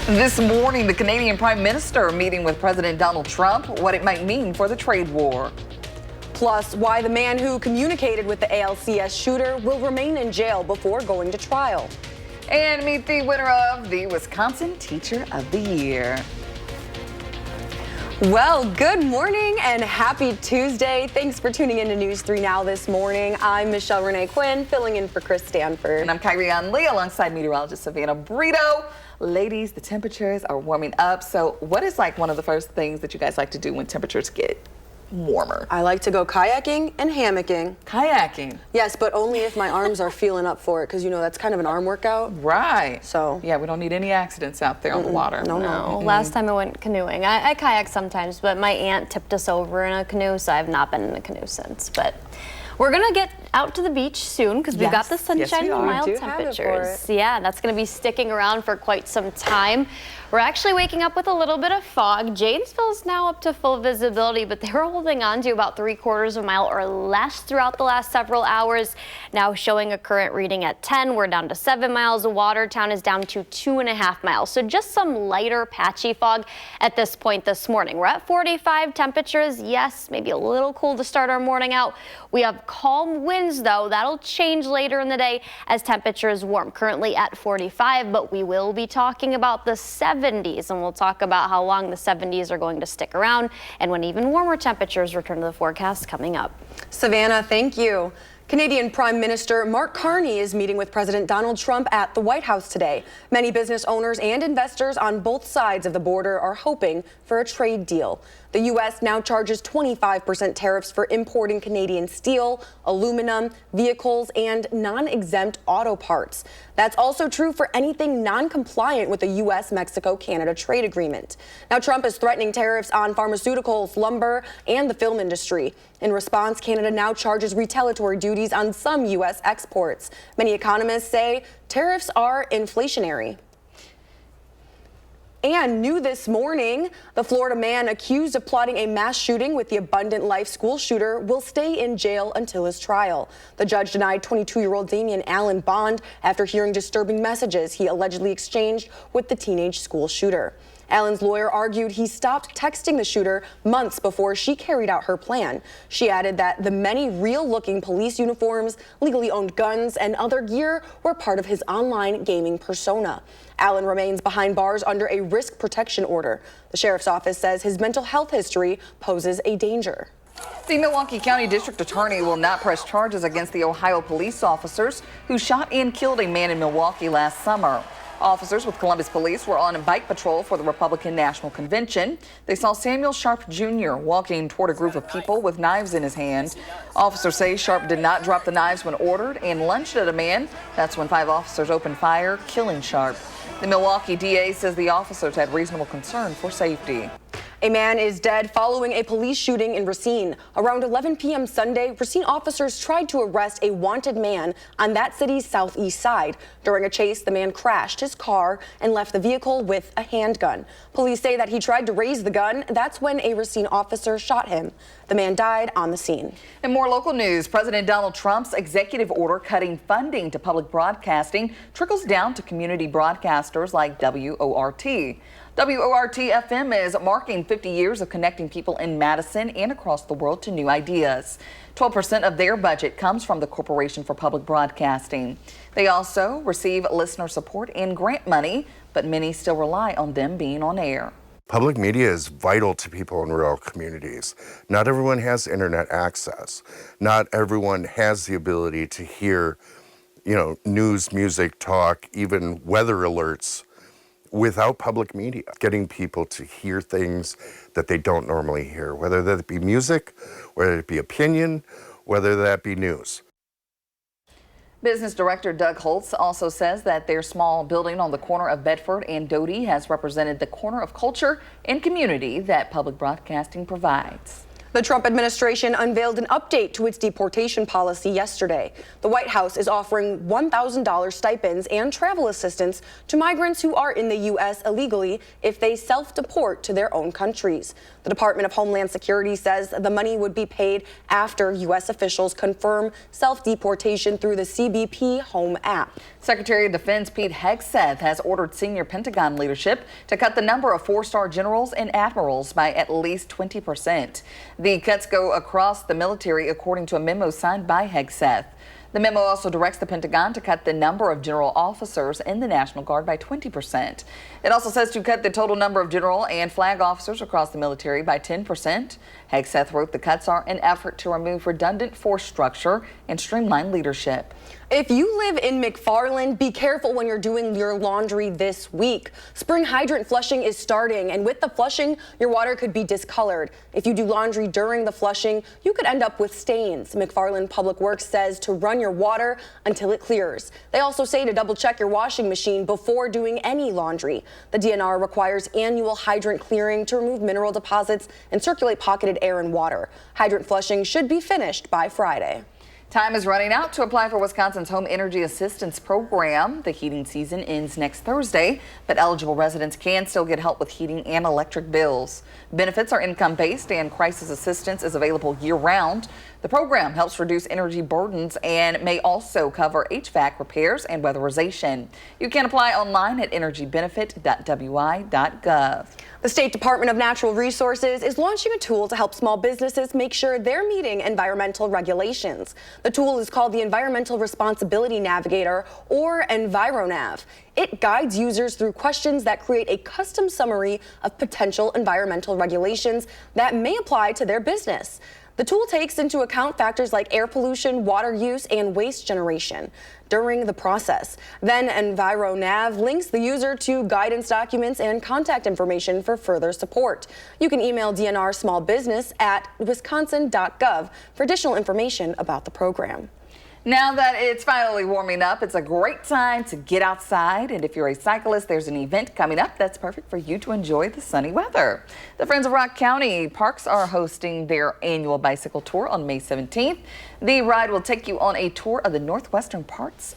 This morning, the Canadian Prime Minister meeting with President Donald Trump, what it might mean for the trade war. Plus, why the man who communicated with the ALCS shooter will remain in jail before going to trial. And meet the winner of the Wisconsin Teacher of the Year. Well, good morning and happy Tuesday. Thanks for tuning in to News 3 Now this morning. I'm Michelle Renee Quinn, filling in for Chris Stanford. And I'm Kyrie Ann Lee, alongside meteorologist Savannah Brito. Ladies, the temperatures are warming up. So what is like one of the first things that you guys like to do when temperatures get warmer? I like to go kayaking and hammocking. Kayaking? Yes, but only if my arms are feeling up for it, because you know that's kind of an arm workout. Right. So yeah, we don't need any accidents out there on the water. No. Last time I went canoeing, I kayak sometimes, but my aunt tipped us over in a canoe, so I've not been in a canoe since. But we're gonna get out to the beach soon because we've got the sunshine and mild temperatures. Yeah, that's gonna be sticking around for quite some time. We're actually waking up with a little bit of fog. Janesville's now up to full visibility, but they were holding on to about 3/4 of a mile or less throughout the last several hours. Now showing a current reading at 10, we're down to 7 miles. Watertown is down to 2.5 miles. So just some lighter patchy fog at this point this morning. We're at 45 temperatures. Yes, maybe a little cool to start our morning out. We have calm winds though. That'll change later in the day as temperatures warm. Currently at 45, but we will be talking about the 70s, and we'll talk about how long the 70s are going to stick around and when even warmer temperatures return to the forecast coming up. Savannah, thank you. Canadian Prime Minister Mark Carney is meeting with President Donald Trump at the White House today. Many business owners and investors on both sides of the border are hoping for a trade deal. The U.S. now charges 25% tariffs for importing Canadian steel, aluminum, vehicles, and non-exempt auto parts. That's also true for anything non-compliant with the U.S.-Mexico-Canada trade agreement. Now, Trump is threatening tariffs on pharmaceuticals, lumber, and the film industry. In response, Canada now charges retaliatory duties on some U.S. exports. Many economists say tariffs are inflationary. And new this morning, the Florida man accused of plotting a mass shooting with the Abundant Life school shooter will stay in jail until his trial. The judge denied 22-year-old Damian Allen bond after hearing disturbing messages he allegedly exchanged with the teenage school shooter. Allen's lawyer argued he stopped texting the shooter months before she carried out her plan. She added that the many real-looking police uniforms, legally owned guns, and other gear were part of his online gaming persona. Allen remains behind bars under a risk protection order. The sheriff's office says his mental health history poses a danger. The Milwaukee County District Attorney will not press charges against the Ohio police officers who shot and killed a man in Milwaukee last summer. Officers with Columbus Police were on a bike patrol for the Republican National Convention. They saw Samuel Sharp Jr. walking toward a group of people with knives in his hand. Officers say Sharp did not drop the knives when ordered and lunged at a man. That's when 5 officers opened fire, killing Sharp. The Milwaukee DA says the officers had reasonable concern for safety. A man is dead following a police shooting in Racine. Around 11 p.m. Sunday, Racine officers tried to arrest a wanted man on that city's southeast side. During a chase, the man crashed his car and left the vehicle with a handgun. Police say that he tried to raise the gun. That's when a Racine officer shot him. The man died on the scene. In more local news, President Donald Trump's executive order cutting funding to public broadcasting trickles down to community broadcasters like WORT. WORT-FM is marking 50 years of connecting people in Madison and across the world to new ideas. 12% of their budget comes from the Corporation for Public Broadcasting. They also receive listener support and grant money, but many still rely on them being on air. Public media is vital to people in rural communities. Not everyone has internet access. Not everyone has the ability to hear, news, music, talk, even weather alerts without public media. Getting people to hear things that they don't normally hear, whether that be music, whether it be opinion, whether that be news. Business Director Doug Holtz also says that their small building on the corner of Bedford and Doty has represented the corner of culture and community that public broadcasting provides. The Trump administration unveiled an update to its deportation policy yesterday. The White House is offering $1,000 stipends and travel assistance to migrants who are in the U.S. illegally if they self-deport to their own countries. The Department of Homeland Security says the money would be paid after U.S. officials confirm self-deportation through the CBP Home app. Secretary of Defense Pete Hegseth has ordered senior Pentagon leadership to cut the number of four-star generals and admirals by at least 20%. The cuts go across the military, according to a memo signed by Hegseth. The memo also directs the Pentagon to cut the number of general officers in the National Guard by 20%. It also says to cut the total number of general and flag officers across the military by 10%. Hegseth wrote the cuts are an effort to remove redundant force structure and streamline leadership. If you live in McFarland, be careful when you're doing your laundry this week. Spring hydrant flushing is starting, and with the flushing, your water could be discolored. If you do laundry during the flushing, you could end up with stains. McFarland Public Works says to run your water until it clears. They also say to double check your washing machine before doing any laundry. The DNR requires annual hydrant clearing to remove mineral deposits and circulate pocketed air and water. Hydrant flushing should be finished by Friday. Time is running out to apply for Wisconsin's Home Energy Assistance Program. The heating season ends next Thursday, but eligible residents can still get help with heating and electric bills. Benefits are income-based and crisis assistance is available year-round. The program helps reduce energy burdens and may also cover HVAC repairs and weatherization. You can apply online at energybenefit.wi.gov. The State Department of Natural Resources is launching a tool to help small businesses make sure they're meeting environmental regulations. The tool is called the Environmental Responsibility Navigator, or EnviroNav. It guides users through questions that create a custom summary of potential environmental regulations that may apply to their business. The tool takes into account factors like air pollution, water use, and waste generation during the process. Then EnviroNav links the user to guidance documents and contact information for further support. You can email DNR Small Business at wisconsin.gov for additional information about the program. Now that it's finally warming up, it's a great time to get outside. And if you're a cyclist, there's an event coming up that's perfect for you to enjoy the sunny weather. The Friends of Rock County Parks are hosting their annual bicycle tour on May 17th. The ride will take you on a tour of the northwestern parks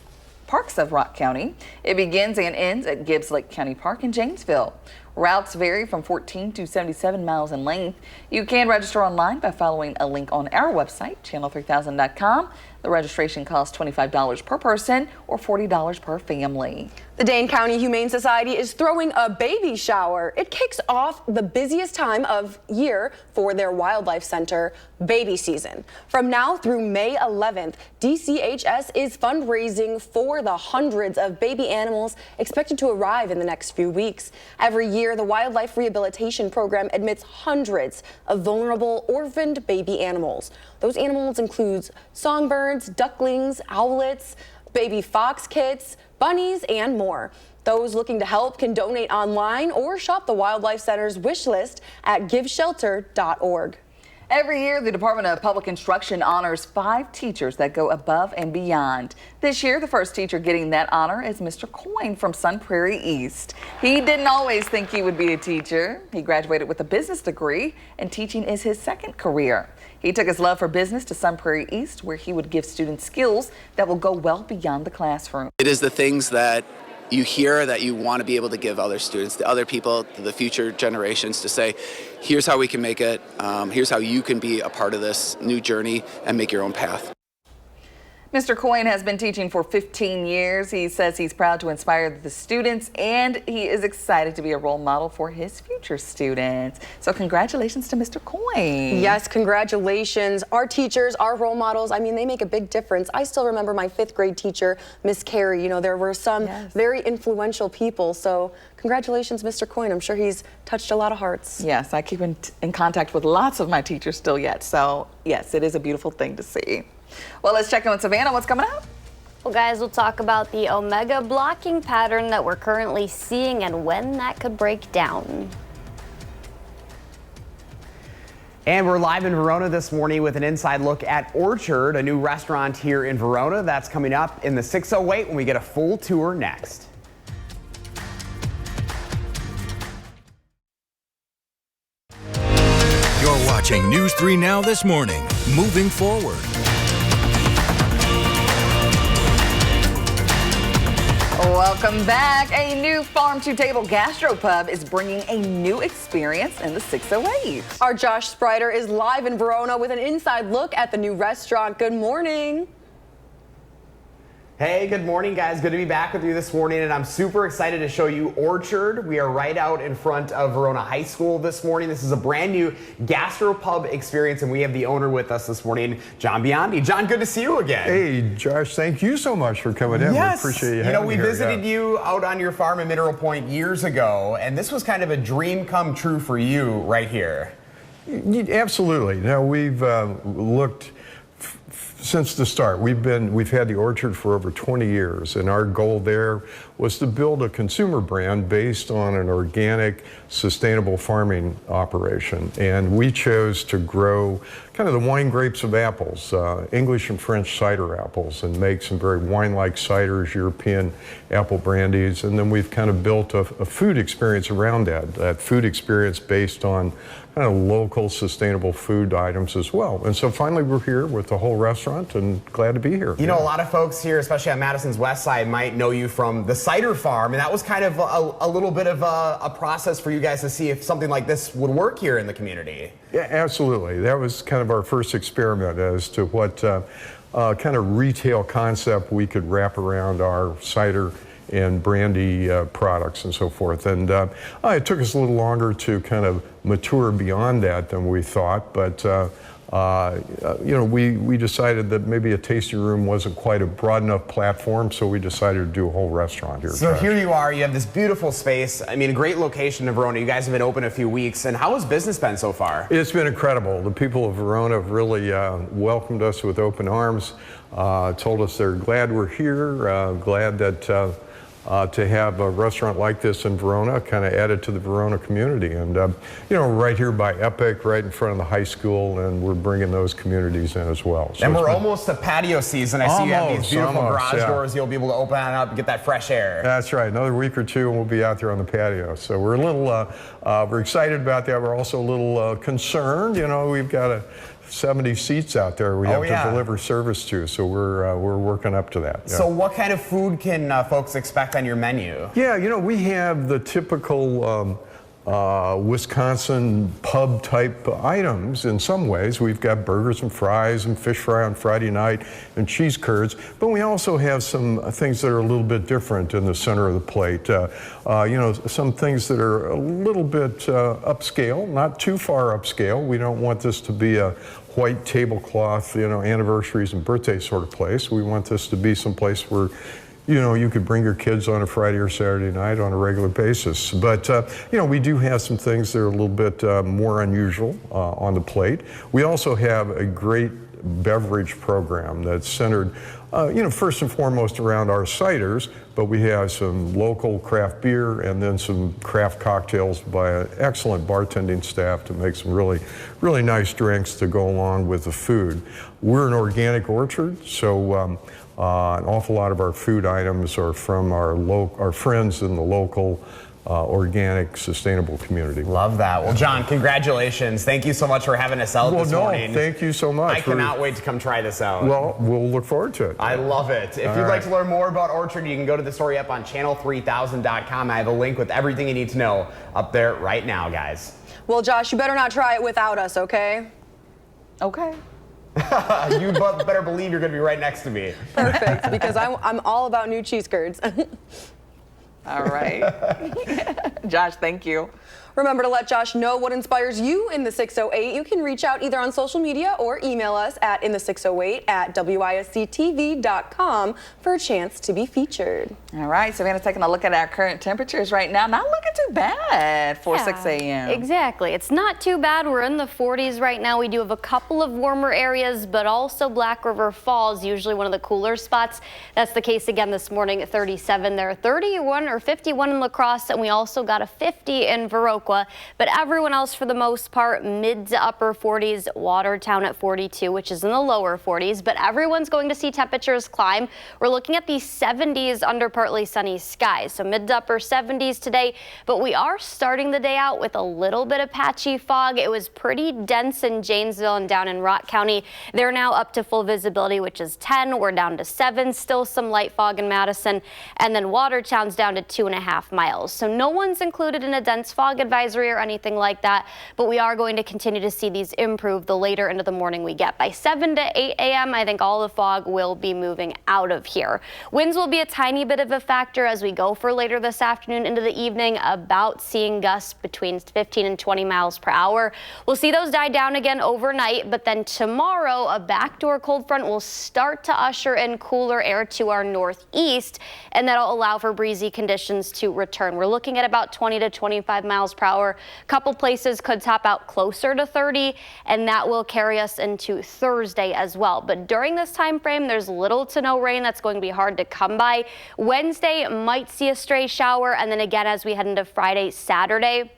of Rock County. It begins and ends at Gibbs Lake County Park in Janesville. Routes vary from 14 to 77 miles in length. You can register online by following a link on our website, channel3000.com. The registration costs $25 per person or $40 per family. The Dane County Humane Society is throwing a baby shower. It kicks off the busiest time of year for their wildlife center, baby season. From now through May 11th, DCHS is fundraising for the hundreds of baby animals expected to arrive in the next few weeks. Every year, the Wildlife Rehabilitation Program admits hundreds of vulnerable orphaned baby animals. Those animals include songbirds, ducklings, owlets, baby fox kits, bunnies, and more. Those looking to help can donate online or shop the Wildlife Center's wish list at giveshelter.org. Every year, the Department of Public Instruction honors 5 teachers that go above and beyond. This year, the first teacher getting that honor is Mr. Coyne from Sun Prairie East. He didn't always think he would be a teacher. He graduated with a business degree, and teaching is his second career. He took his love for business to Sun Prairie East, where he would give students skills that will go well beyond the classroom. It is the things that you hear that you want to be able to give other students, to other people, to the future generations, to say, here's how we can make it, here's how you can be a part of this new journey and make your own path. Mr. Coyne has been teaching for 15 years. He says he's proud to inspire the students, and he is excited to be a role model for his future students. So congratulations to Mr. Coyne. Yes, congratulations. Our teachers, our role models, I mean, they make a big difference. I still remember my 5th grade teacher, Miss Carey. You know, there were some very influential people. So congratulations, Mr. Coyne. I'm sure he's touched a lot of hearts. Yes, I keep in contact with lots of my teachers still yet. So yes, it is a beautiful thing to see. Well, let's check in with Savannah. What's coming up? Well, guys, we'll talk about the omega blocking pattern that we're currently seeing and when that could break down. And we're live in Verona this morning with an inside look at Orchard, a new restaurant here in Verona. That's coming up in the 608 when we get a full tour next. You're watching News 3 Now this morning. Moving forward. Welcome back. A new farm-to-table gastropub is bringing a new experience in the 608. Our Josh Sprider is live in Verona with an inside look at the new restaurant. Good morning. Hey, good morning, guys. Good to be back with you this morning, and I'm super excited to show you Orchard. We are right out in front of Verona High School this morning. This is a brand new gastropub experience, and we have the owner with us this morning, John Biondi. John, good to see you again. Hey, Josh, thank you so much for coming in. Yes. We appreciate you having You know, we me here. visited you out on your farm in Mineral Point years ago, and this was kind of a dream come true for you right here. Absolutely. Now, we've looked since the start. We've had the Orchard for over 20 years, and our goal there was to build a consumer brand based on an organic, sustainable farming operation. And we chose to grow kind of the wine grapes of apples, English and French cider apples, and make some very wine-like ciders, European apple brandies. And then we've kind of built a food experience around that food experience based on kind of local, sustainable food items as well. And so finally we're here with the whole restaurant and glad to be here. You know, a lot of folks here, especially on Madison's west side, might know you from the cider farm, and that was kind of a little bit of a process for you guys to see if something like this would work here in the community. Yeah, absolutely. That was kind of our first experiment as to what kind of retail concept we could wrap around our cider and brandy products and so forth. And it took us a little longer to kind of mature beyond that than we thought, but you know, we decided that maybe a tasting room wasn't quite a broad enough platform, so we decided to do a whole restaurant here. So Josh. here you are, you have this beautiful space. I mean, a great location in Verona. You guys have been open a few weeks, and how has business been so far? It's been incredible. The people of Verona have really welcomed us with open arms, told us they're glad we're here, glad that to have a restaurant like this in Verona kind of added to the Verona community. And, you know, right here by Epic, right in front of the high school, and we're bringing those communities in as well. So and we're almost to patio season. I see you have these beautiful garage yeah. doors. You'll be able to open it up and get that fresh air. That's right. Another week or two and we'll be out there on the patio. So we're a little, we're excited about that. We're also a little concerned. You know, we've got 70 seats out there we have to deliver service to, so we're working up to that. Yeah. So what kind of food can folks expect on your menu? Yeah, you know, we have the typical Wisconsin pub type items in some ways. We've got burgers and fries and fish fry on Friday night and cheese curds, but we also have some things that are a little bit different in the center of the plate. You know, some things that are a little bit upscale, not too far upscale. We don't want this to be a white tablecloth, you know, anniversaries and birthday sort of place. We want this to be some place where, you know, you could bring your kids on a Friday or Saturday night on a regular basis. But, you know, we do have some things that are a little bit more unusual on the plate. We also have a great beverage program that's centered, you know, first and foremost around our ciders, but we have some local craft beer and then some craft cocktails by an excellent bartending staff to make some really, really nice drinks to go along with the food. We're an organic orchard, so an awful lot of our food items are from our friends in the local organic, sustainable community. Love that. Well, John, congratulations. Thank you so much for having us out this morning. Thank you so much. I cannot wait to come try this out. Well, we'll look forward to it. I love it. If you'd like to learn more about Orchard, you can go to the story up on channel3000.com. I have a link with everything you need to know up there right now, guys. Well, Josh, you better not try it without us, okay? Okay. You better believe you're going to be right next to me. Perfect, because I'm all about new cheese curds. All right. Josh, thank you. Remember to let Josh know what inspires you in the 608. You can reach out either on social media or email us at in608@WISC-TV.com for a chance to be featured. All right, so we're going to take a look at our current temperatures right now. Not looking too bad for 6 a.m. Exactly. It's not too bad. We're in the 40s right now. We do have a couple of warmer areas, but also Black River Falls, usually one of the cooler spots. That's the case again this morning at 37 there, 31 or 51 in La Crosse, and we also got got a 50 in Viroqua, but everyone else for the most part mid to upper 40s. Watertown at 42, which is in the lower 40s, but everyone's going to see temperatures climb. We're looking at the 70s under partly sunny skies, so mid to upper 70s today, but we are starting the day out with a little bit of patchy fog. It was pretty dense in Janesville and down in Rock County. They're now up to full visibility, which is 10. We're down to 7, still some light fog in Madison, and then Watertown's down to 2.5 miles. So no one's included in a dense fog advisory or anything like that, but we are going to continue to see these improve the later into the morning we get. By 7 to 8 a.m., I think all the fog will be moving out of here. Winds will be a tiny bit of a factor as we go for later this afternoon into the evening, about seeing gusts between 15 and 20 miles per hour. We'll see those die down again overnight, but then tomorrow a backdoor cold front will start to usher in cooler air to our northeast, and that'll allow for breezy conditions to return. We're looking at about 20 to 25 miles per hour. A couple places could top out closer to 30, and that will carry us into Thursday as well. But during this time frame, there's little to no rain. That's going to be hard to come by. Wednesday might see a stray shower, and then again as we head into Friday, Saturday,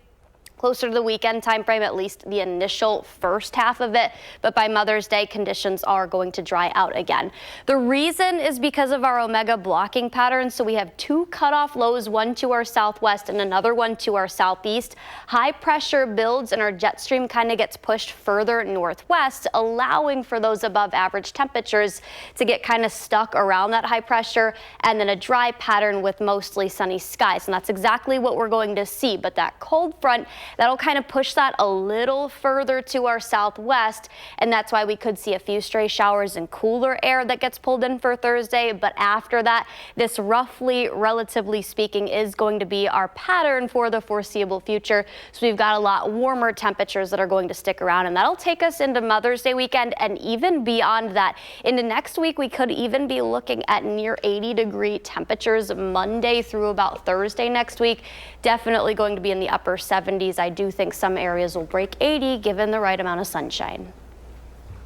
closer to the weekend time frame, at least the initial first half of it. But by Mother's Day, conditions are going to dry out again. The reason is because of our Omega blocking pattern. So we have 2 cutoff lows, one to our southwest and another one to our southeast. High pressure builds and our jet stream kind of gets pushed further northwest, allowing for those above average temperatures to get kind of stuck around that high pressure, and then a dry pattern with mostly sunny skies. And that's exactly what we're going to see. But that cold front, that'll kind of push that a little further to our southwest, and that's why we could see a few stray showers and cooler air that gets pulled in for Thursday. But after that, this roughly, relatively speaking, is going to be our pattern for the foreseeable future. So we've got a lot warmer temperatures that are going to stick around, and that'll take us into Mother's Day weekend and even beyond that. Into next week, we could even be looking at near 80-degree temperatures Monday through about Thursday next week. Definitely going to be in the upper 70s. I do think some areas will break 80 given the right amount of sunshine.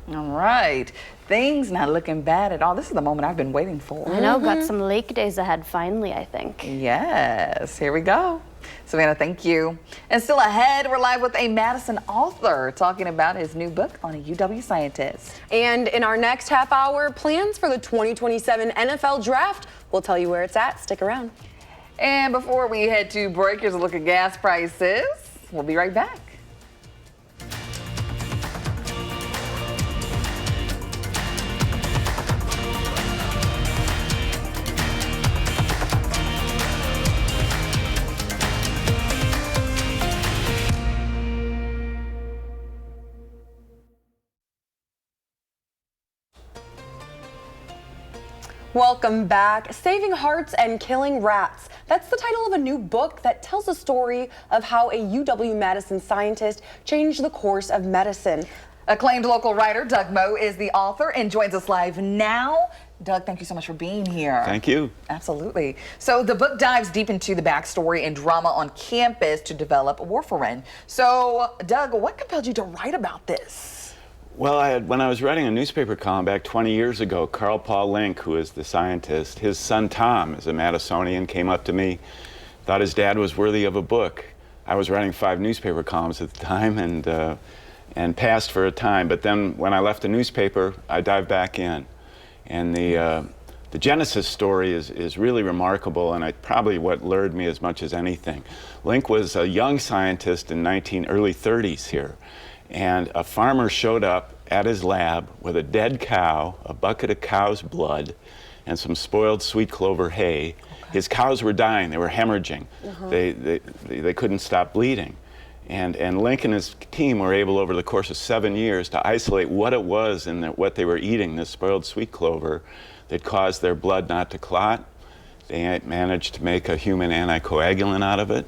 All right. Things not looking bad at all. This is the moment I've been waiting for. I know, got some lake days ahead finally, I think. Yes, here we go. Savannah, thank you. And still ahead, we're live with a Madison author talking about his new book on a UW scientist. And in our next half hour, plans for the 2027 NFL Draft. We'll tell you where it's at. Stick around. And before we head to break, here's a look at gas prices. We'll be right back. Welcome back. Saving Hearts and Killing Rats. That's the title of a new book that tells the story of how a UW-Madison scientist changed the course of medicine. Acclaimed local writer Doug Moe is the author and joins us live now. Doug, thank you so much for being here. Thank you. Absolutely. So the book dives deep into the backstory and drama on campus to develop warfarin. So, Doug, what compelled you to write about this? Well, when I was writing a newspaper column back 20 years ago, Carl Paul Link, who is the scientist, his son Tom is a Madisonian, came up to me, thought his dad was worthy of a book. I was writing 5 newspaper columns at the time and passed for a time. But then when I left the newspaper, I dived back in. And the Genesis story is really remarkable, and probably what lured me as much as anything. Link was a young scientist in early 30s here. And a farmer showed up at his lab with a dead cow, a bucket of cow's blood, and some spoiled sweet clover hay. Okay. His cows were dying, they were hemorrhaging. They couldn't stop bleeding. And Link and his team were able over the course of 7 years to isolate what it was and what they were eating, this spoiled sweet clover, that caused their blood not to clot. They managed to make a human anticoagulant out of it.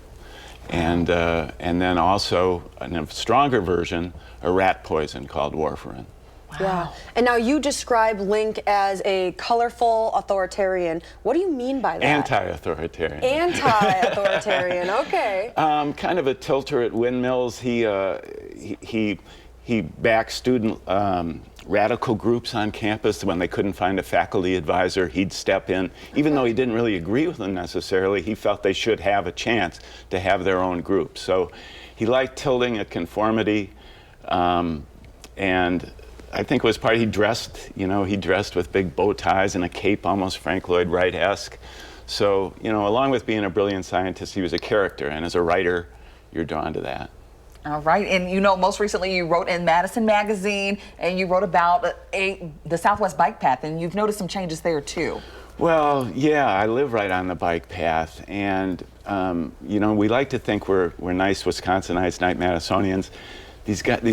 And then also, in a stronger version, a rat poison called warfarin. Wow. Yeah. And now you describe Link as a colorful authoritarian. What do you mean by that? Anti-authoritarian. Anti-authoritarian, okay. Kind of a tilter at windmills. He backs student radical groups on campus. When they couldn't find a faculty advisor, he'd step in. Even though he didn't really agree with them necessarily, he felt they should have a chance to have their own group. So he liked tilting at conformity, and I think it was he dressed with big bow ties and a cape, almost Frank Lloyd Wright-esque. So, along with being a brilliant scientist, he was a character, and as a writer, you're drawn to that. All right, and most recently you wrote in Madison magazine, and you wrote about the Southwest Bike Path, and you've noticed some changes there too. Well, yeah, I live right on the bike path, and we like to think we're nice Wisconsinites, nice Madisonians.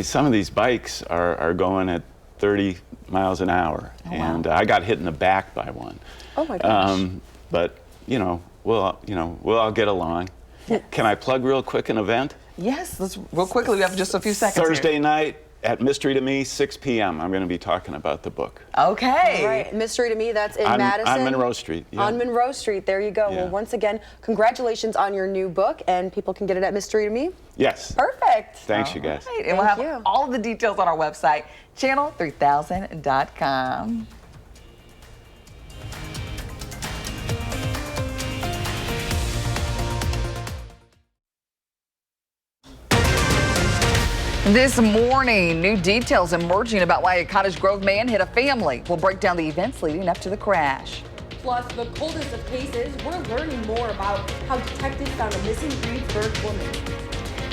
Some of these bikes are going at 30 miles an hour, and I got hit in the back by one. Oh my gosh! But we'll all get along. Yes. Can I plug real quick an event? Yes, let's real quickly. We have just a few seconds. Thursday night at Mystery to Me, 6 p.m. I'm going to be talking about the book. Okay. All right, Mystery to Me. That's in Madison. On Monroe Street. Yeah. On Monroe Street. There you go. Yeah. Well, once again, congratulations on your new book, and people can get it at Mystery to Me. Yes. Perfect. Thanks, you guys. Right. And we'll have all of the details on our website, channel3000.com. This morning, new details emerging about why a Cottage Grove man hit a family. We'll break down the events leading up to the crash. Plus, the coldest of cases, we're learning more about how detectives found a missing Greensburg woman.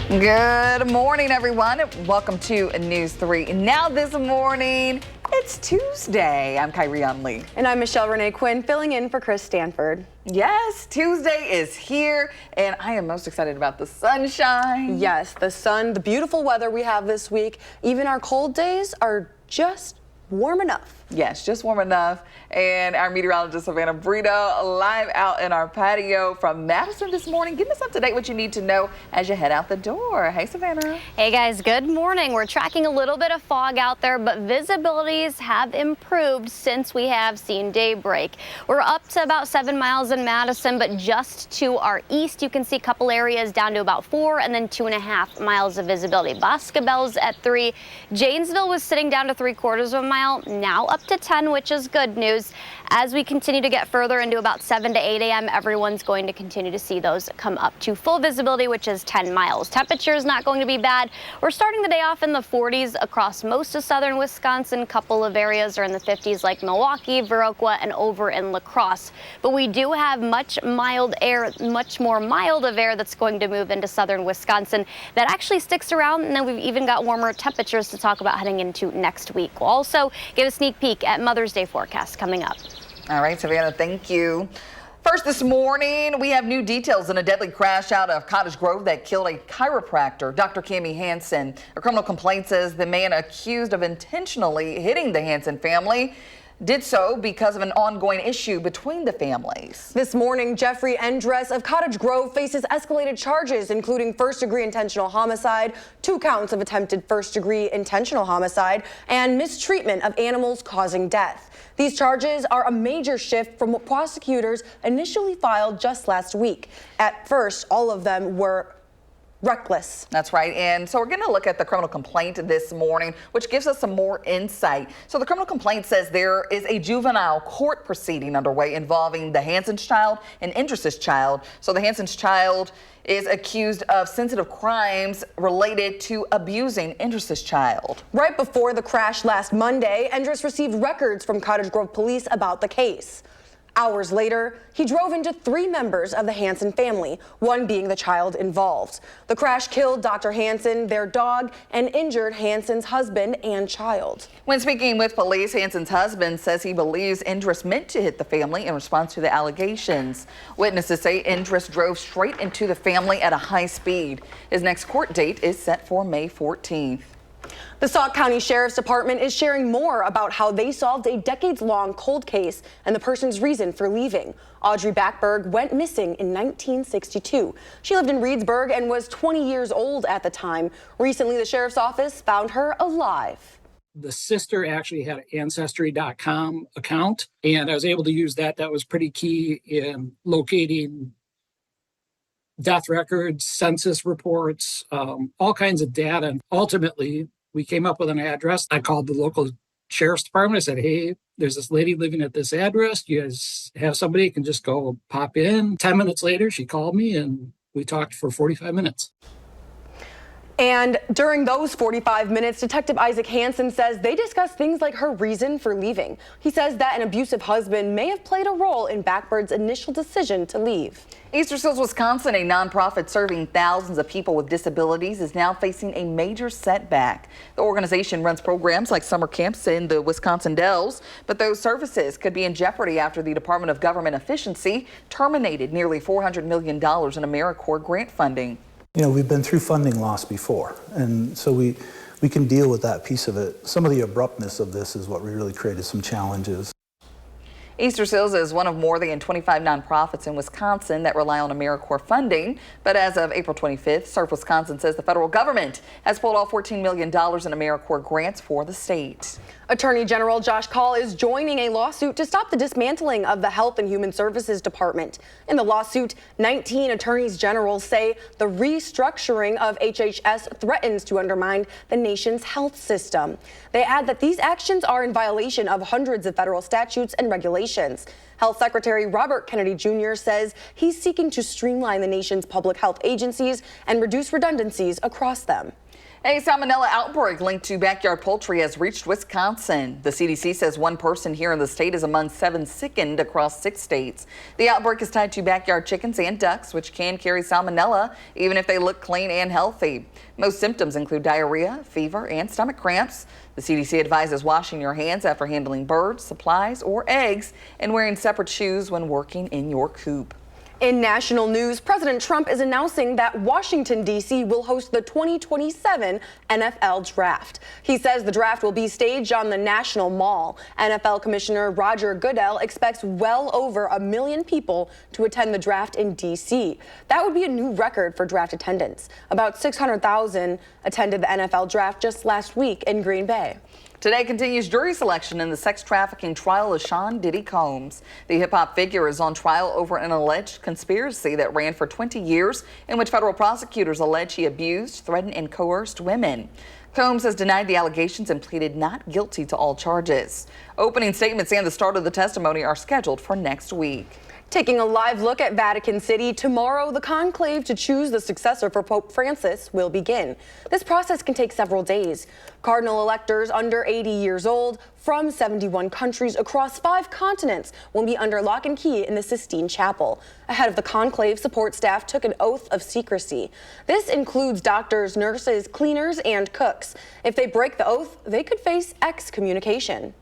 Good morning, everyone. Welcome to News 3. Now this morning, it's Tuesday. I'm Kyrie Unley. And I'm Michelle Renee Quinn, filling in for Chris Stanford. Yes, Tuesday is here, and I am most excited about the sunshine. Yes, the sun, the beautiful weather we have this week. Even our cold days are just warm enough. Yes, just warm enough. And our meteorologist, Savannah Brito, live out in our patio from Madison this morning. Give us up to date what you need to know as you head out the door. Hey, Savannah. Hey, guys. Good morning. We're tracking a little bit of fog out there, but visibilities have improved since we have seen daybreak. We're up to about 7 miles in Madison, but just to our east, you can see a couple areas down to about 4 and then 2.5 miles of visibility. Boscobel's at 3. Janesville was sitting down to 3/4 of a mile, now up to 10, which is good news. As we continue to get further into about 7 to 8 a.m., everyone's going to continue to see those come up to full visibility, which is 10 miles. Temperature is not going to be bad. We're starting the day off in the 40s across most of southern Wisconsin. A couple of areas are in the 50s like Milwaukee, Viroqua, and over in La Crosse. But we do have much more mild of air that's going to move into southern Wisconsin that actually sticks around, and then we've even got warmer temperatures to talk about heading into next week. We'll also give a sneak peek at Mother's Day forecast coming up. All right, Savannah, thank you. First this morning, we have new details in a deadly crash out of Cottage Grove that killed a chiropractor, Dr. Cammie Hansen. A criminal complaint says the man accused of intentionally hitting the Hansen family did so because of an ongoing issue between the families. This morning, Jeffrey Endress of Cottage Grove faces escalated charges, including first-degree intentional homicide, 2 counts of attempted first-degree intentional homicide, and mistreatment of animals causing death. These charges are a major shift from what prosecutors initially filed just last week. At first, all of them were reckless. That's right. And so we're going to look at the criminal complaint this morning, which gives us some more insight. So the criminal complaint says there is a juvenile court proceeding underway involving the Hansen's child and Endress's child. So the Hansen's child is accused of sensitive crimes related to abusing Endress's child. Right before the crash last Monday, Endress received records from Cottage Grove police about the case. Hours later, he drove into 3 members of the Hansen family, one being the child involved. The crash killed Dr. Hansen, their dog, and injured Hansen's husband and child. When speaking with police, Hansen's husband says he believes Endress meant to hit the family in response to the allegations. Witnesses say Endress drove straight into the family at a high speed. His next court date is set for May 14th. The Sauk County Sheriff's Department is sharing more about how they solved a decades-long cold case and the person's reason for leaving. Audrey Backberg went missing in 1962. She lived in Reedsburg and was 20 years old at the time. Recently, the sheriff's office found her alive. The sister actually had an Ancestry.com account, and I was able to use that. That was pretty key in locating death records, census reports, all kinds of data. And ultimately, we came up with an address. I called the local sheriff's department. I said, hey, there's this lady living at this address. You guys have somebody who can just go pop in. 10 minutes later, she called me and we talked for 45 minutes. And during those 45 minutes, Detective Isaac Hansen says they discussed things like her reason for leaving. He says that an abusive husband may have played a role in Backbird's initial decision to leave. Easter Seals, Wisconsin, a nonprofit serving thousands of people with disabilities, is now facing a major setback. The organization runs programs like summer camps in the Wisconsin Dells, but those services could be in jeopardy after the Department of Government Efficiency terminated nearly $400 million in AmeriCorps grant funding. You know, we've been through funding loss before, and so we can deal with that piece of it. Some of the abruptness of this is what really created some challenges. Easter Seals is one of more than 25 nonprofits in Wisconsin that rely on AmeriCorps funding. But as of April 25th, Surf Wisconsin says the federal government has pulled off $14 million in AmeriCorps grants for the state. Attorney General Josh Kaul is joining a lawsuit to stop the dismantling of the Health and Human Services Department. In the lawsuit, 19 attorneys general say the restructuring of HHS threatens to undermine the nation's health system. They add that these actions are in violation of hundreds of federal statutes and regulations. Health Secretary Robert Kennedy Jr. says he's seeking to streamline the nation's public health agencies and reduce redundancies across them. A salmonella outbreak linked to backyard poultry has reached Wisconsin. The CDC says one person here in the state is among 7 sickened across 6 states. The outbreak is tied to backyard chickens and ducks, which can carry salmonella even if they look clean and healthy. Most symptoms include diarrhea, fever, and stomach cramps. The CDC advises washing your hands after handling birds, supplies, or eggs, and wearing separate shoes when working in your coop. In national news, President Trump is announcing that Washington, D.C. will host the 2027 NFL Draft. He says the draft will be staged on the National Mall. NFL Commissioner Roger Goodell expects well over 1 million people to attend the draft in D.C. That would be a new record for draft attendance. About 600,000 attended the NFL Draft just last week in Green Bay. Today continues jury selection in the sex trafficking trial of Sean Diddy Combs. The hip-hop figure is on trial over an alleged conspiracy that ran for 20 years in which federal prosecutors allege he abused, threatened, and coerced women. Combs has denied the allegations and pleaded not guilty to all charges. Opening statements and the start of the testimony are scheduled for next week. Taking a live look at Vatican City, tomorrow the conclave to choose the successor for Pope Francis will begin. This process can take several days. Cardinal electors under 80 years old from 71 countries across 5 continents will be under lock and key in the Sistine Chapel. Ahead of the conclave, support staff took an oath of secrecy. This includes doctors, nurses, cleaners, and cooks. If they break the oath, they could face excommunication.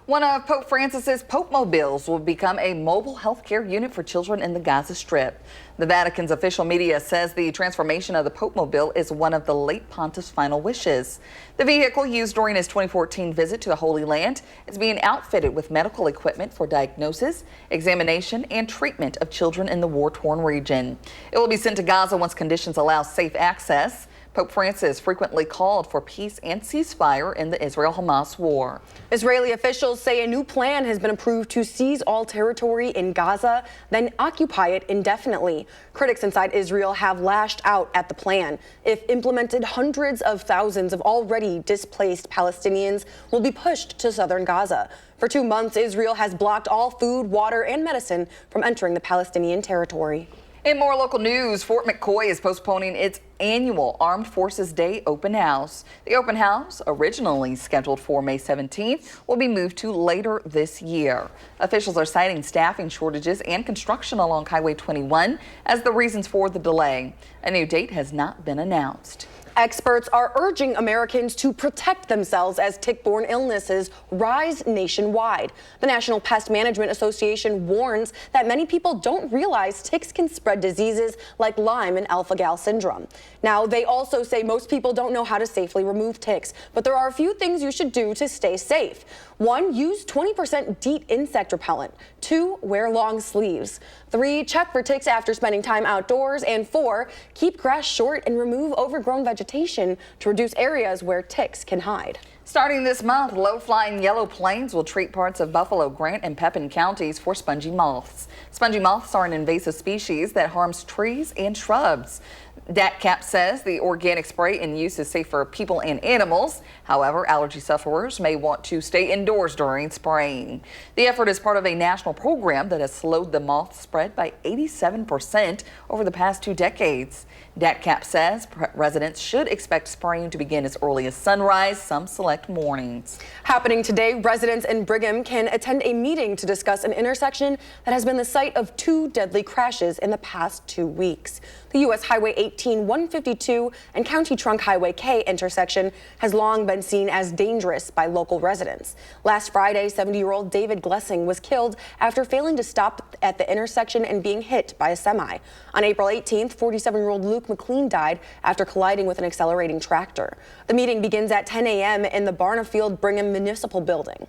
One of Pope Francis's Pope Mobiles will become a mobile healthcare unit for children in the Gaza Strip. The Vatican's official media says the transformation of the Pope Mobile is one of the late Pontiff's final wishes. The vehicle used during his 2014 visit to the Holy Land is being outfitted with medical equipment for diagnosis, examination, and treatment of children in the war-torn region. It will be sent to Gaza once conditions allow safe access. Pope Francis frequently called for peace and ceasefire in the Israel-Hamas war. Israeli officials say a new plan has been approved to seize all territory in Gaza, then occupy it indefinitely. Critics inside Israel have lashed out at the plan. If implemented, hundreds of thousands of already displaced Palestinians will be pushed to southern Gaza. For 2 months, Israel has blocked all food, water, and medicine from entering the Palestinian territory. In more local news, Fort McCoy is postponing its annual Armed Forces Day open house. The open house, originally scheduled for May 17th, will be moved to later this year. Officials are citing staffing shortages and construction along Highway 21 as the reasons for the delay. A new date has not been announced. Experts are urging Americans to protect themselves as tick-borne illnesses rise nationwide. The National Pest Management Association warns that many people don't realize ticks can spread diseases like Lyme and alpha-gal syndrome. Now, they also say most people don't know how to safely remove ticks, but there are a few things you should do to stay safe. 1. Use 20% DEET insect repellent. 2. Wear long sleeves. 3. Check for ticks after spending time outdoors. And 4. Keep grass short and remove overgrown vegetation to reduce areas where ticks can hide. Starting this month, low-flying yellow planes will treat parts of Buffalo, Grant, and Pepin counties for spongy moths. Spongy moths are an invasive species that harms trees and shrubs. DATCAP says the organic spray in use is safe for people and animals. However, allergy sufferers may want to stay indoors during spraying. The effort is part of a national program that has slowed the moth spread by 87% over the past 2 decades. DATCAP says residents should expect spraying to begin as early as sunrise, some select mornings. Happening today, residents in Brigham can attend a meeting to discuss an intersection that has been the site of 2 deadly crashes in the past 2 weeks. The U.S. Highway 18, 152 and County Trunk Highway K intersection has long been seen as dangerous by local residents. Last Friday, 70-year-old David Glessing was killed after failing to stop at the intersection and being hit by a semi. On April 18th, 47-year-old Luke McLean died after colliding with an accelerating tractor. The meeting begins at 10 a.m. in the Barnafield Brigham Municipal Building.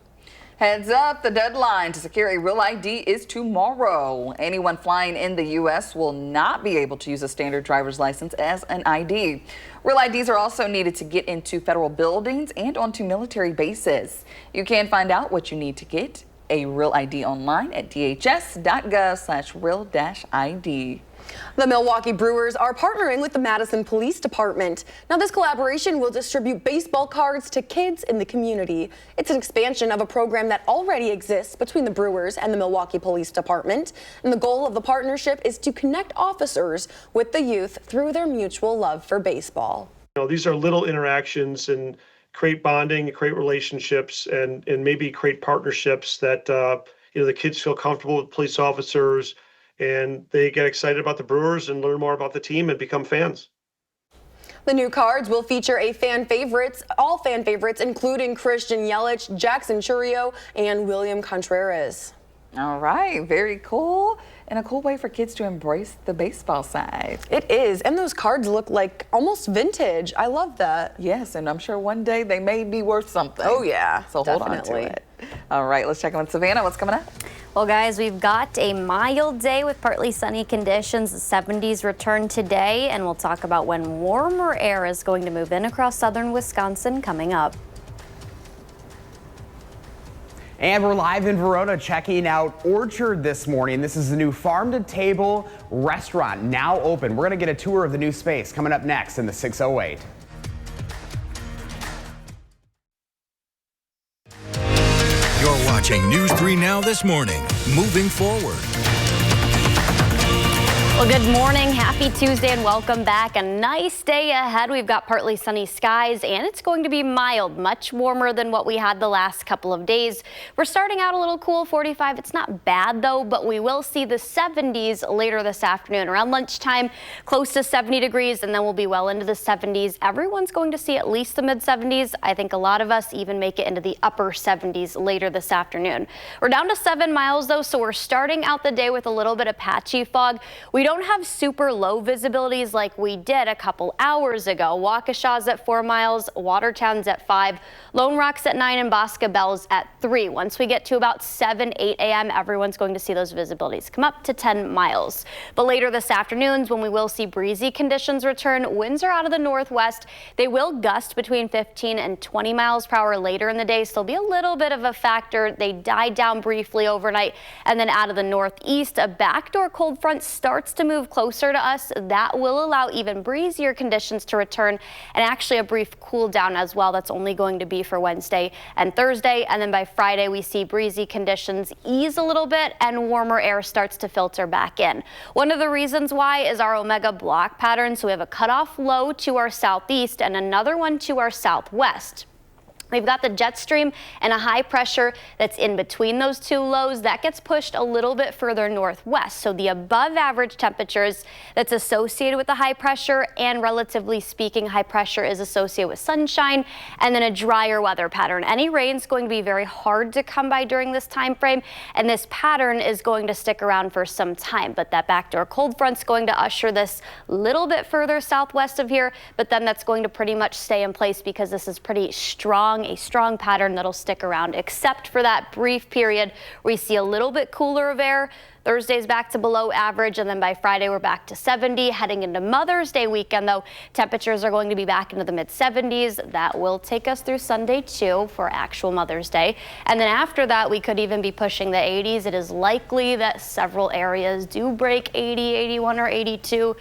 Heads up, the deadline to secure a real ID is tomorrow. Anyone flying in the U.S. will not be able to use a standard driver's license as an ID. Real IDs are also needed to get into federal buildings and onto military bases. You can find out what you need to get a real ID online at dhs.gov/real-ID. The Milwaukee Brewers are partnering with the Madison Police Department. Now, this collaboration will distribute baseball cards to kids in the community. It's an expansion of a program that already exists between the Brewers and the Milwaukee Police Department. And the goal of the partnership is to connect officers with the youth through their mutual love for baseball. You know, these are little interactions and create bonding, create relationships, and maybe create partnerships that the kids feel comfortable with police officers, and they get excited about the Brewers and learn more about the team and become fans. The new cards will feature all fan favorites, including Christian Yelich, Jackson Chourio, and William Contreras. All right, very cool. And a cool way for kids to embrace the baseball side. It is, and those cards look like almost vintage. I love that. Yes, and I'm sure one day they may be worth something. Oh yeah, so definitely. Hold on to it. All right, let's check in with Savannah. What's coming up? Well, guys, we've got a mild day with partly sunny conditions. The 70s return today, and we'll talk about when warmer air is going to move in across southern Wisconsin coming up. And we're live in Verona checking out Orchard this morning. This is the new farm-to-table restaurant now open. We're going to get a tour of the new space coming up next in the 608. You're watching News 3 Now this morning. Moving forward. Well, good morning. Happy Tuesday and welcome back. A nice day ahead. We've got partly sunny skies and it's going to be mild, much warmer than what we had the last couple of days. We're starting out a little cool, 45. It's not bad though, but we will see the 70s later this afternoon. Around lunchtime, close to 70 degrees, and then we'll be well into the 70s. Everyone's going to see at least the mid 70s. I think a lot of us even make it into the upper 70s later this afternoon. We're down to 7 miles though, so we're starting out the day with a little bit of patchy fog. We don't have super low visibilities like we did a couple hours ago. Waukesha's at 4 miles, Watertown's at 5, Lone Rock's at 9, and Boscobel's at 3. Once we get to about 7, 8 a.m., everyone's going to see those visibilities come up to 10 miles. But later this afternoon, when we will see breezy conditions return, winds are out of the northwest. They will gust between 15 and 20 miles per hour later in the day, so there'll be a little bit of a factor. They died down briefly overnight, and then out of the northeast, a backdoor cold front starts to move closer to us. That will allow even breezier conditions to return, and actually a brief cool down as well. That's only going to be for Wednesday and Thursday, and then by Friday we see breezy conditions ease a little bit and warmer air starts to filter back in. One of the reasons why is our Omega block pattern. So we have a cutoff low to our southeast and another one to our southwest. We've got the jet stream and a high pressure that's in between those two lows. That gets pushed a little bit further northwest. So the above average temperatures that's associated with the high pressure, and relatively speaking, high pressure is associated with sunshine and then a drier weather pattern. Any rain's going to be very hard to come by during this time frame, and this pattern is going to stick around for some time. But that backdoor cold front's going to usher this little bit further southwest of here, but then that's going to pretty much stay in place because this is pretty strong a strong pattern that'll stick around, except for that brief period where we see a little bit cooler of air. Thursday's back to below average, and then by Friday we're back to 70. Heading into Mother's Day weekend, though, temperatures are going to be back into the mid-70s. That will take us through Sunday, too, for actual Mother's Day. And then after that, we could even be pushing the 80s. It is likely that several areas do break 80, 81, or 82.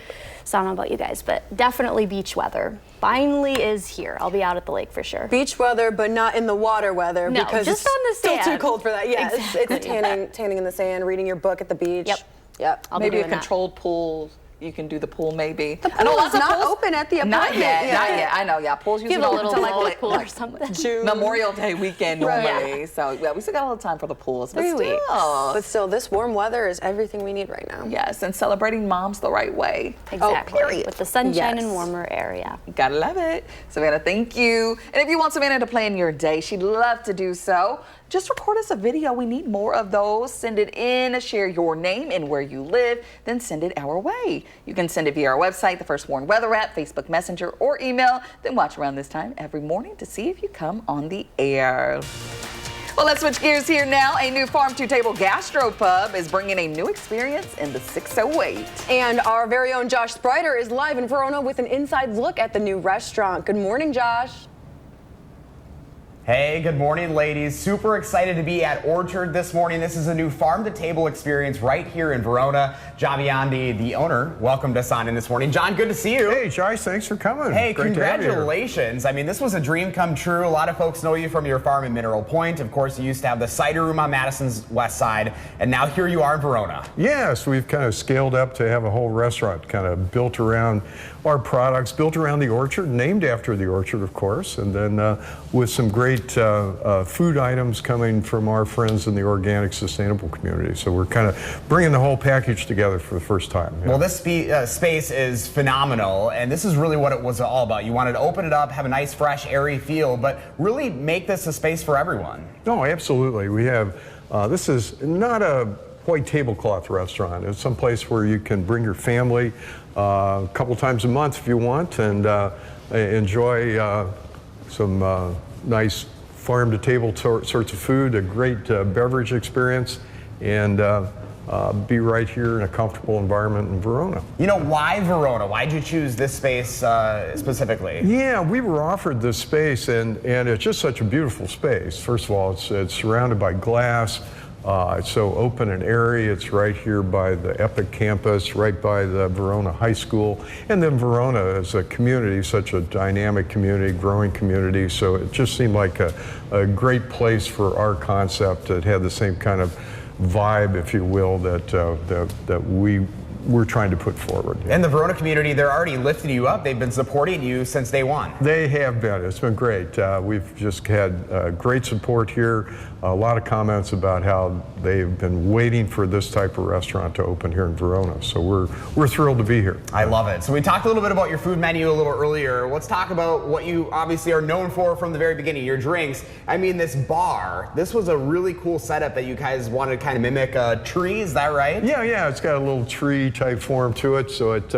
So I don't know about you guys, but definitely beach weather finally is here. I'll be out at the lake for sure. Beach weather, but not in the water weather. No, because just it's on the sand. Still too cold for that. Yeah, Exactly. it's tanning in the sand, reading your book at the beach. Yep. Maybe a controlled pool. You can do the pool maybe. The pool is not open at the apartment. Not yet. I know. Yeah, pools usually Give a open little until like pool or something. June. Memorial Day weekend normally. Right. So yeah, we still got a little time for the pools. But 3 still. weeks. But still, this warm weather is everything we need right now. Yes, and celebrating moms the right way. Exactly. With the sunshine and warmer area. Gotta love it. Savannah, thank you. And if you want Savannah to plan your day, she'd love to do so. Just record us a video. We need more of those. Send it in, share your name and where you live, then send it our way. You can send it via our website, the First Warn Weather app, Facebook Messenger, or email. Then watch around this time every morning to see if you come on the air. Well, let's switch gears here now. A new farm-to-table gastropub is bringing a new experience in the 608. And our very own Josh Sprider is live in Verona with an inside look at the new restaurant. Good morning, Josh. Hey, good morning, ladies. Super excited to be at Orchard this morning. This is a new farm-to-table experience right here in Verona. John Biondi, the owner, welcomed us on in this morning. John, good to see you. Hey, Josh, thanks for coming. Hey, Great congratulations. I mean, this was a dream come true. A lot of folks know you from your farm in Mineral Point. Of course, you used to have the cider room on Madison's west side, and now here you are in Verona. Yes, we've kind of scaled up to have a whole restaurant kind of built around our products, built around the orchard, named after the orchard, of course, and then with some great food items coming from our friends in the organic, sustainable community. So we're kind of bringing the whole package together for the first time. Yeah. Well, this space is phenomenal, and this is really what it was all about. You wanted to open it up, have a nice, fresh, airy feel, but really make this a space for everyone. No, absolutely. We have, this is not a white tablecloth restaurant. It's some place where you can bring your family a couple times a month if you want and enjoy some nice farm-to-table sorts of food, a great beverage experience, and be right here in a comfortable environment in Verona. You know, why Verona? Why did you choose this space specifically? Yeah, we were offered this space, and it's just such a beautiful space. First of all, it's surrounded by glass. It's so open and airy. It's right here by the Epic campus, right by the Verona High School. And then Verona as a community, such a dynamic community, growing community. So it just seemed like a great place for our concept that had the same kind of vibe, if you will, that we're trying to put forward. And the Verona community, they're already lifting you up. They've been supporting you since day one. They have been. It's been great. We've just had great support here. A lot of comments about how they've been waiting for this type of restaurant to open here in Verona. So we're thrilled to be here. I love it. So we talked a little bit about your food menu a little earlier. Let's talk about what you obviously are known for from the very beginning, your drinks. I mean, this bar, this was a really cool setup that you guys wanted to kind of mimic a tree, is that right? Yeah, it's got a little tree type form to it, so it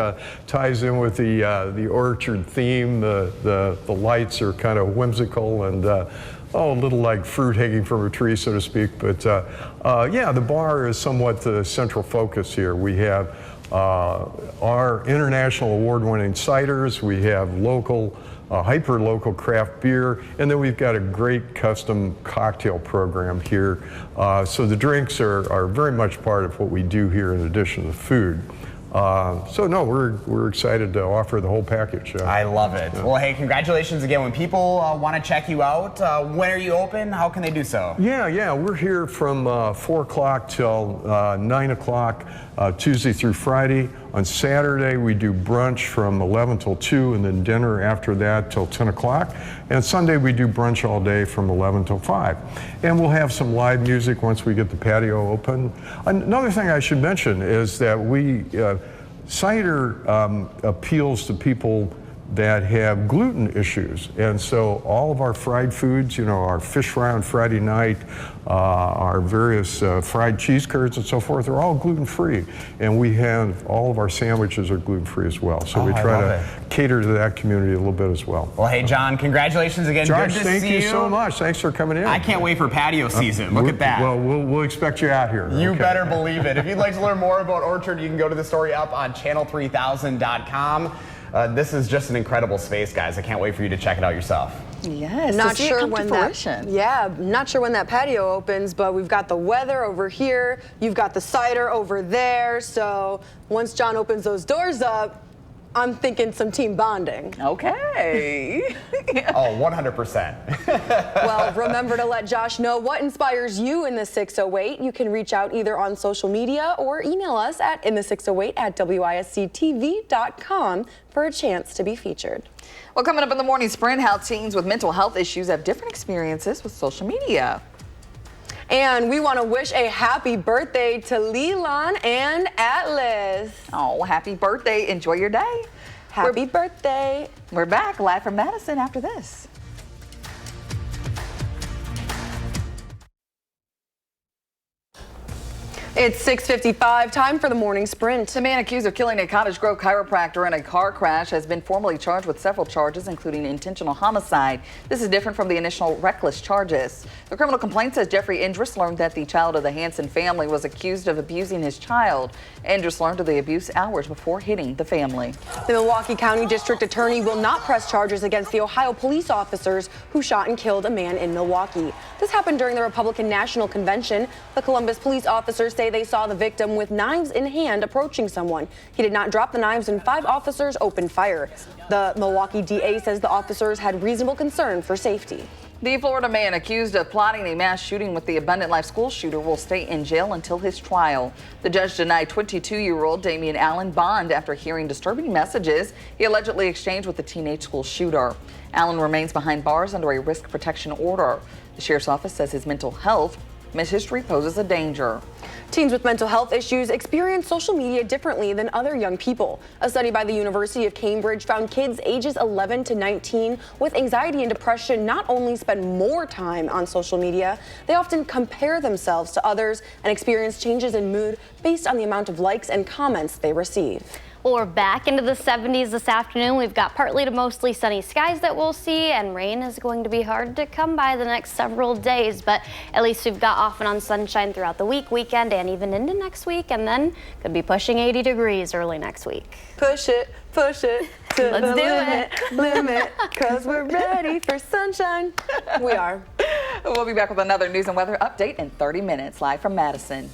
ties in with the orchard theme. The lights are kind of whimsical and a little like fruit hanging from a tree, so to speak. But yeah, the bar is somewhat the central focus here. We have our international award-winning ciders. We have local, hyper-local craft beer, and then we've got a great custom cocktail program here. So the drinks are very much part of what we do here in addition to food. So no, we're excited to offer the whole package. I love it. Yeah. Well, hey, congratulations again. When people want to check you out, when are you open? How can they do so? Yeah, we're here from 4 o'clock till 9 o'clock, Tuesday through Friday. On Saturday, we do brunch from 11 till 2, and then dinner after that till 10 o'clock. And Sunday, we do brunch all day from 11 till 5. And we'll have some live music once we get the patio open. Another thing I should mention is that cider appeals to people that have gluten issues. And so all of our fried foods, you know, our fish fry on Friday night, our various fried cheese curds and so forth, are all gluten-free. And we have all of our sandwiches are gluten-free as well. So we try to cater to that community a little bit as well. Well, hey, John, congratulations again. Josh, Good to thank see you so much. Thanks for coming in. I can't wait for patio season. Look at that. Well, we'll expect you out here. You better believe it. If you'd like to learn more about Orchard, you can go to the story up on channel3000.com. This is just an incredible space, guys. I can't wait for you to check it out yourself. Yes, not sure when not sure when that patio opens, but we've got the weather over here. You've got the cider over there. So once John opens those doors up, I'm thinking some team bonding. Okay. Oh, 100%. Well, remember to let Josh know what inspires you in the 608. You can reach out either on social media or email us at inthe608@WISC-TV.com for a chance to be featured. Well, coming up in the morning sprint, how teens with mental health issues have different experiences with social media. And we want to wish a happy birthday to Leland and Atlas. Oh, happy birthday. Enjoy your day. Happy birthday. We're back live from Madison after this. It's 6:55, time for the morning sprint. The man accused of killing a Cottage Grove chiropractor in a car crash has been formally charged with several charges, including intentional homicide. This is different from the initial reckless charges. The criminal complaint says Jeffrey Indris learned that the child of the Hansen family was accused of abusing his child. Indris learned of the abuse hours before hitting the family. The Milwaukee County District Attorney will not press charges against the Ohio police officers who shot and killed a man in Milwaukee. This happened during the Republican National Convention. The Columbus police officers say they saw the victim with knives in hand approaching someone. He did not drop the knives and 5 officers opened fire. The Milwaukee DA says the officers had reasonable concern for safety. The Florida man accused of plotting a mass shooting with the Abundant Life school shooter will stay in jail until his trial. The judge denied 22-year-old Damian Allen bond after hearing disturbing messages he allegedly exchanged with the teenage school shooter. Allen remains behind bars under a risk protection order. The sheriff's office says his mental health history poses a danger. Teens with mental health issues experience social media differently than other young people. A study by the University of Cambridge found kids ages 11 to 19 with anxiety and depression not only spend more time on social media, they often compare themselves to others and experience changes in mood based on the amount of likes and comments they receive. Well, we're back into the 70s this afternoon. We've got partly to mostly sunny skies that we'll see, and rain is going to be hard to come by the next several days, but at least we've got off and on sunshine throughout the weekend, and even into next week, and then could be pushing 80 degrees early next week. Push it to the limit, cause we're ready for sunshine. We are. We'll be back with another news and weather update in 30 minutes, live from Madison.